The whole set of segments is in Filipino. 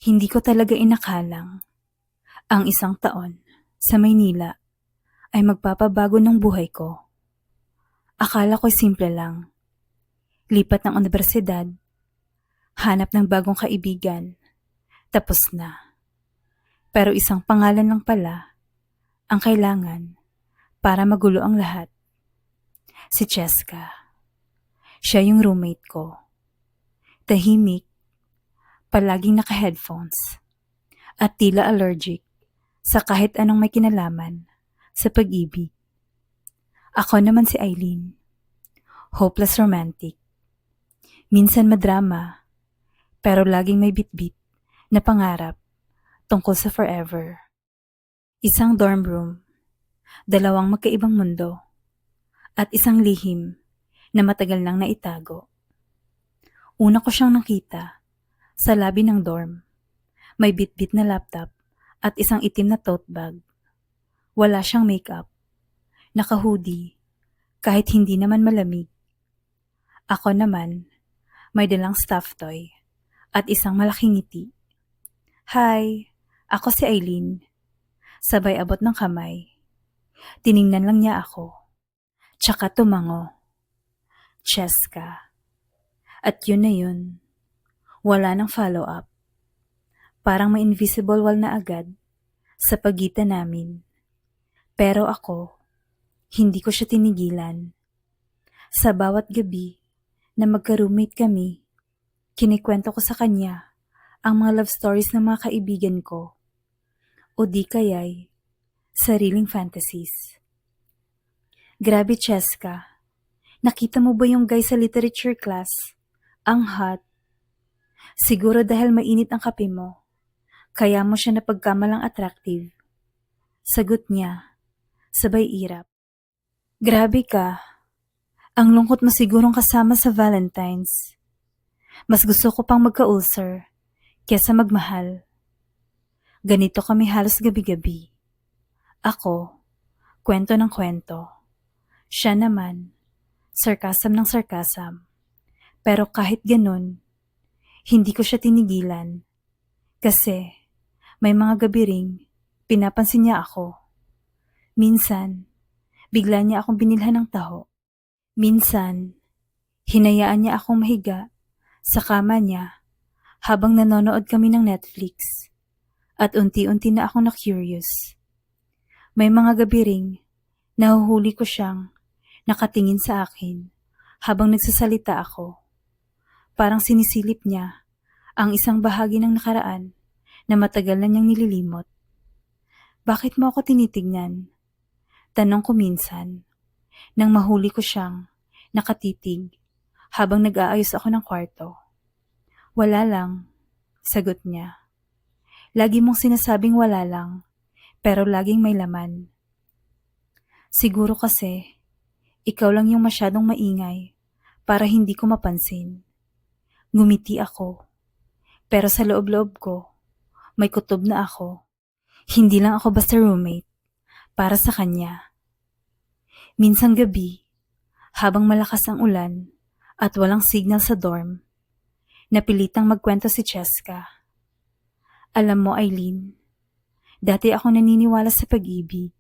Hindi ko talaga inakalang ang isang taon sa Maynila ay magpapabago ng buhay ko. Akala ko'y simple lang. Lipat ng unibersidad, hanap ng bagong kaibigan, tapos na. Pero isang pangalan lang pala ang kailangan para magulo ang lahat. Si Cheska. Siya yung roommate ko. Tahimik, palaging naka-headphones, at tila allergic sa kahit anong may kinalaman sa pag-ibig. Ako naman si Eileen, hopeless romantic. Minsan madrama, pero laging may bitbit na pangarap tungkol sa forever. Isang dorm room, dalawang magkaibang mundo, at isang lihim na matagal nang naitago. Una ko siyang nakita sa labi ng dorm. May bitbit na laptop at isang itim na tote bag. Wala siyang makeup, naka-hoodie, kahit hindi naman malamig. Ako naman, may dalang stuffed toy at isang malaking ngiti. Hi, ako si Eileen. Sabay abot ng kamay. Tiningnan lang niya ako. Tsaka tumango. Cheska. At yun na yun. Wala nang follow-up. Parang may invisible wall na agad sa pagitan namin. Pero ako, hindi ko siya tinigilan. Sa bawat gabi na magka-roommate kami, kinikwento ko sa kanya ang mga love stories ng mga kaibigan ko. O di kaya'y sariling fantasies. Grabe, Cheska. Nakita mo ba yung guy sa literature class? Ang hot. Siguro dahil mainit ang kape mo, kaya mo siya napagkamalang attractive. Sagot niya, sabay irap. Grabe ka. Ang lungkot mo sigurong kasama sa Valentine's. Mas gusto ko pang magka-ulcer kesa magmahal. Ganito kami halos gabi-gabi. Ako, kwento ng kwento. Siya naman, sarcasm ng sarcasm. Pero kahit ganun, hindi ko siya tinigilan. Kasi may mga gabi ring pinapansin niya ako. Minsan, bigla niya akong binilhan ng taho. Minsan, hinayaan niya akong mahiga sa kama niya habang nanonood kami ng Netflix. At unti-unti na akong na-curious. May mga gabi ring nahuhuli ko siyang nakatingin sa akin habang nagsasalita ako. Parang sinisilip niya ang isang bahagi ng nakaraan na matagal na niyang nililimot. Bakit mo ako tinitignan? Tanong ko minsan nang mahuli ko siyang nakatitig habang nag-aayos ako ng kwarto. Wala lang, sagot niya. Lagi mong sinasabing wala lang, pero laging may laman. Siguro kasi, ikaw lang yung masyadong maingay para hindi ko mapansin. Ngumiti ako, pero sa loob-loob ko, may kutob na ako. Hindi lang ako basta roommate, para sa kanya. Minsang gabi, habang malakas ang ulan at walang signal sa dorm, napilitang magkwento si Cheska. Alam mo, Eileen, dati ako naniniwala sa pag-ibig.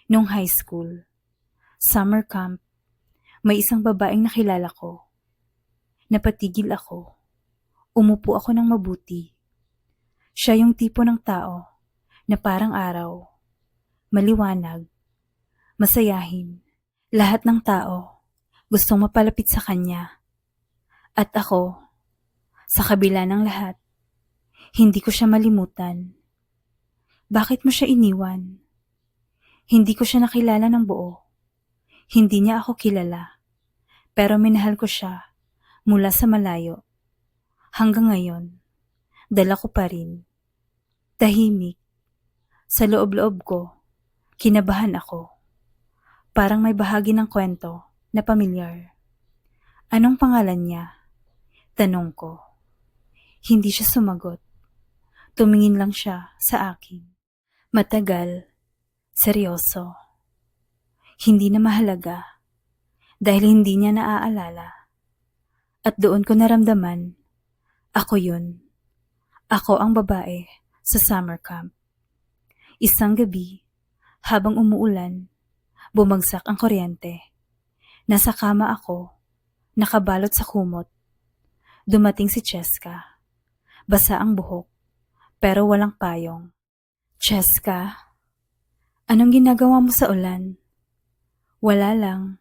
Nung high school, summer camp, may isang babaeng nakilala ko. Napatigil ako. Umupo ako ng mabuti. Siya yung tipo ng tao na parang araw, maliwanag, masayahin. Lahat ng tao gustong mapalapit sa kanya. At ako, sa kabila ng lahat, hindi ko siya malimutan. Bakit mo siya iniwan? Hindi ko siya nakilala ng buo. Hindi niya ako kilala. Pero minahal ko siya mula sa malayo. Hanggang ngayon, dala ko pa rin. Tahimik. Sa loob-loob ko, kinabahan ako. Parang may bahagi ng kwento na pamilyar. Anong pangalan niya? Tanong ko. Hindi siya sumagot. Tumingin lang siya sa akin. Matagal, seryoso. Hindi na mahalaga dahil hindi niya naaalala. At doon ko naramdaman, ako yun. Ako ang babae sa summer camp. Isang gabi, habang umuulan, bumagsak ang kuryente. Nasa kama ako, nakabalot sa kumot. Dumating si Cheska. Basa ang buhok, pero walang payong. Cheska, anong ginagawa mo sa ulan? Wala lang.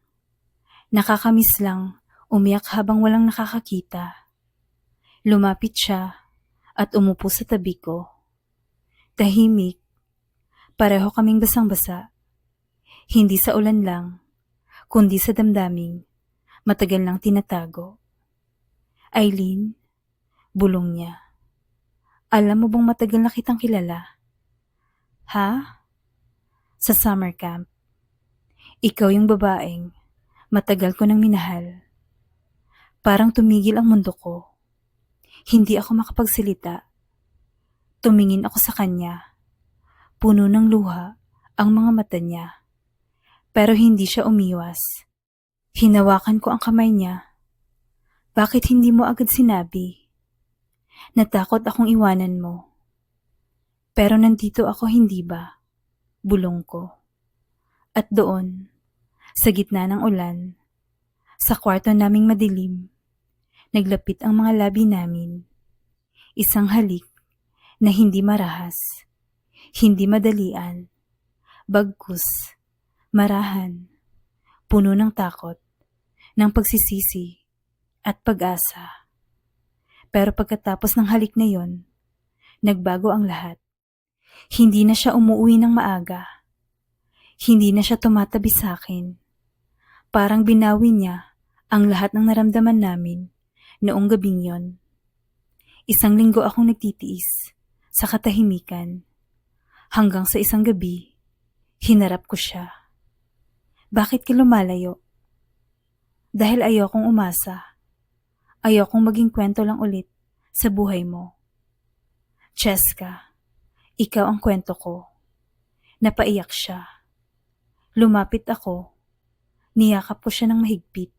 Nakakamiss lang, umiyak habang walang nakakakita. Lumapit siya at umupo sa tabi ko. Tahimik, pareho kaming basang-basa. Hindi sa ulan lang, kundi sa damdaming matagal nang tinatago. Aileen, bulong niya. Alam mo bang matagal na kitang kilala? Ha? Sa summer camp. Ikaw yung babaeng matagal ko nang minahal. Parang tumigil ang mundo ko. Hindi ako makapagsalita. Tumingin ako sa kanya. Puno ng luha ang mga mata niya. Pero hindi siya umiwas. Hinawakan ko ang kamay niya. Bakit hindi mo agad sinabi? Natakot akong iwanan mo. Pero nandito ako, hindi ba? Bulong ko. At doon, sa gitna ng ulan, sa kwarto naming madilim, naglapit ang mga labi namin. Isang halik na hindi marahas, hindi madalian, bagkus, marahan, puno ng takot, ng pagsisisi at pag-asa. Pero pagkatapos ng halik na yon, nagbago ang lahat. Hindi na siya umuwi ng maaga. Hindi na siya tumatabi sa akin. Parang binawi niya ang lahat ng naramdaman namin noong gabing yon. Isang linggo akong nagtitiis sa katahimikan. Hanggang sa isang gabi, hinarap ko siya. Bakit ka lumalayo? Dahil ayokong umasa. Ayokong maging kwento lang ulit sa buhay mo. Cheska, ikaw ang kwento ko. Napaiyak siya. Lumapit ako. Niyakap ko siya ng mahigpit.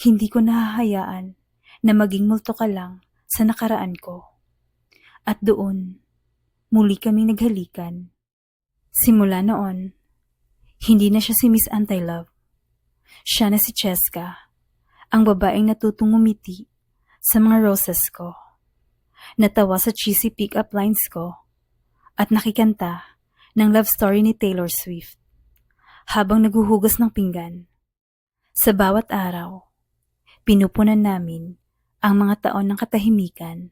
Hindi ko nahahayaan na maging multo ka lang sa nakaraan ko. At doon, muli kaming naghalikan. Simula noon, hindi na siya si Miss Anti-Love. Siya na si Cheska, ang babaeng natutong ngumiti sa mga roses ko. Natawa sa cheesy pick-up lines ko at nakikanta ng love story ni Taylor Swift habang naguhugas ng pinggan. Sa bawat araw, pinupunan namin ang mga taon ng katahimikan.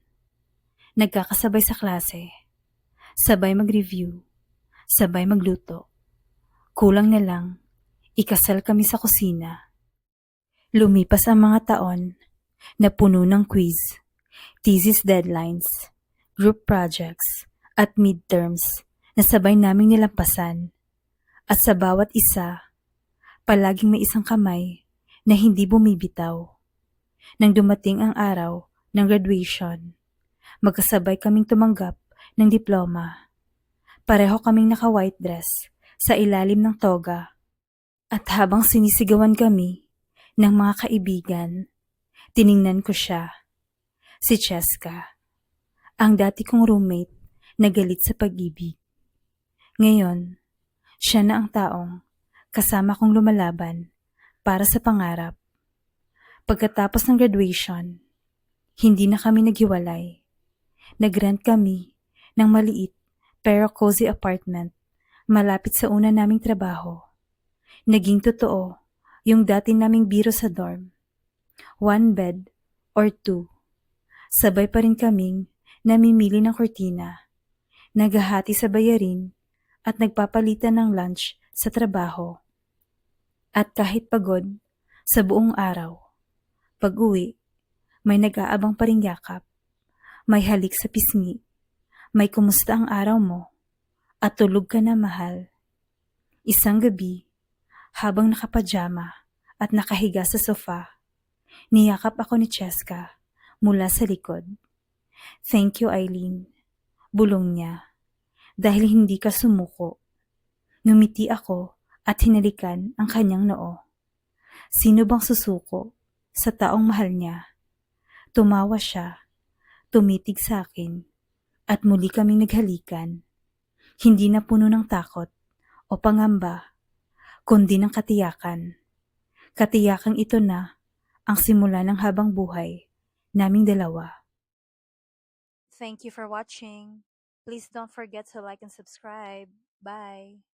Nagkakasabay sa klase, sabay mag-review, sabay magluto. Kulang na lang, ikasal kami sa kusina. Lumipas ang mga taon na puno ng quiz, thesis deadlines, group projects, at midterms na sabay naming nilampasan. At sa bawat isa, palaging may isang kamay na hindi bumibitaw. Nang dumating ang araw ng graduation, magkasabay kaming tumanggap ng diploma. Pareho kaming naka-white dress sa ilalim ng toga. At habang sinisigawan kami ng mga kaibigan, tiningnan ko siya, si Cheska, ang dati kong roommate na galit sa pag-ibig. Ngayon, siya na ang taong kasama kong lumalaban para sa pangarap. Pagkatapos ng graduation, hindi na kami naghiwalay. Nag-rent kami ng maliit pero cozy apartment malapit sa una naming trabaho. Naging totoo yung dati naming biro sa dorm. 1 bed or 2. Sabay pa rin kaming namimili ng kurtina, naghahati sa bayarin at nagpapalitan ng lunch sa trabaho. At kahit pagod sa buong araw, pag-uwi, may nag-aabang pa ring yakap, may halik sa pisngi, may kumusta ang araw mo, at tulog ka na, mahal. Isang gabi, habang nakapajama at nakahiga sa sofa, niyakap ako ni Cheska mula sa likod. Thank you, Aileen, bulong niya. Dahil hindi ka sumuko. Ngumiti ako at hinalikan ang kanyang noo. Sino bang susuko sa taong mahal niya? Tumawa siya, tumitig sa akin at muli kaming naghalikan. Hindi na puno ng takot o pangamba, kundi ng katiyakan. Katiyakang ito na ang simula ng habang buhay naming dalawa. Thank you for watching. Please don't forget to like and subscribe. Bye.